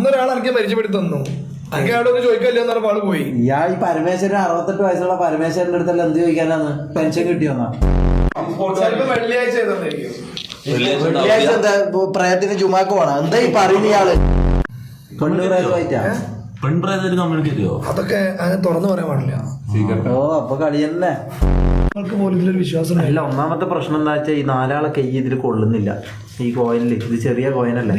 അന്നൊരാൾ എനിക്ക് പരിചയപ്പെടുത്തി തന്നു. എനിക്ക് അവിടെ ചോദിക്കല്ലോ എന്ന് പറഞ്ഞ ആള് പോയി. ഇയാൾ ഈ പരമേശ്വരൻ 68 വയസ്സുള്ള പരമേശ്വരന്റെ അടുത്തല്ല എന്ത് ചോദിക്കാനാണ്? പെൻഷൻ കിട്ടിയോന്നാ? വെള്ളിയാഴ്ച വെള്ളിയാഴ്ച എന്താ പ്രയത്തിന് ചുമാക്ക് പോണം? എന്താ ഈ പറയുന്ന ഇയാള്? തൊണ്ണൂറായിട്ടാ പെൺപ്രേതത്തിന് കമ്മ്യൂണിക്കേറ്റ് അതൊക്കെ അങ്ങനെ തുറന്നു പറയാൻ പാടില്ല. ഓ അപ്പൊ കളി തന്നെ. നിങ്ങൾക്ക് പോലും ഇതിലൊരു വിശ്വാസം അല്ല, ഒന്നാമത്തെ പ്രശ്നം എന്താ വെച്ചാൽ ഈ 4 ആളെ കൈ ഇതിൽ കൊള്ളുന്നില്ല. ഈ കോയിനില് ഇത് ചെറിയ കോയിനല്ല.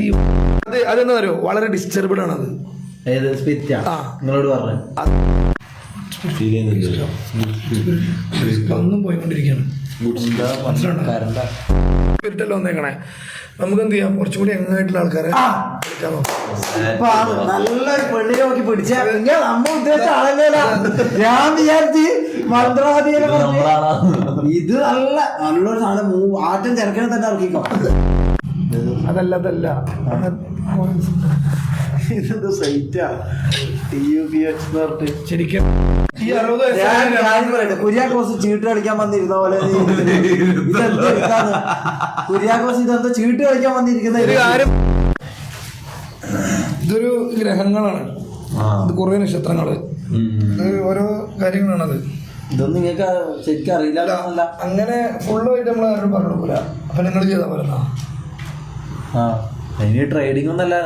അതെന്താ പറയുക, വളരെ ഡിസ്റ്റർബിഡ് ആണത്. ഏത് സ്പിരിറ്റാ? നിങ്ങളോട് പറഞ്ഞു ഒന്നും പോയിക്കൊണ്ടിരിക്കുകയാണ്. സ്പിരിറ്റല്ല വന്നേക്കണേ. നമുക്ക് എന്ത് ചെയ്യാം, കുറച്ചും കൂടി എങ്ങായിട്ടുള്ള ആൾക്കാരെ നല്ലൊരു പെണ്ണിനെ നോക്കി പിടിച്ച നമ്മ ഉദ്ദേശിച്ച ആളല്ല. ഞാൻ വിചാരിച്ച് മന്ത്രവാദിയെ ഇത് നല്ലൊരു സാധനം. ആറ്റം തിരക്കണെ തന്നെ ഇറക്കിക്കോ. അതല്ല ഇതെന്ത് സൈറ്റാ? ശരിക്കും ഈ 60 കുര്യാക്കോസ് ചീട്ട് കളിക്കാൻ വന്നിരുന്ന പോലെ കുര്യാക്കോസ് ഇതെന്താ ചീട്ട് കളിക്കാൻ വന്നിരിക്കുന്ന ഇതൊരു ഗ്രഹങ്ങളാണ്. ഇത് കുറെ നക്ഷത്രങ്ങള്, ഓരോ കാര്യങ്ങളാണത്. ഇതൊന്നും നിങ്ങൾക്ക് ശരിക്കും അറിയില്ല. അങ്ങനെ ഫുള്ളായിട്ട് നമ്മൾ ആരും പറഞ്ഞു കൊടുക്കൂല. അപ്പൊ നിങ്ങൾ ചെയ്താൽ പറയുന്ന ഇനി ട്രേഡിംഗ് ഒന്നല്ല.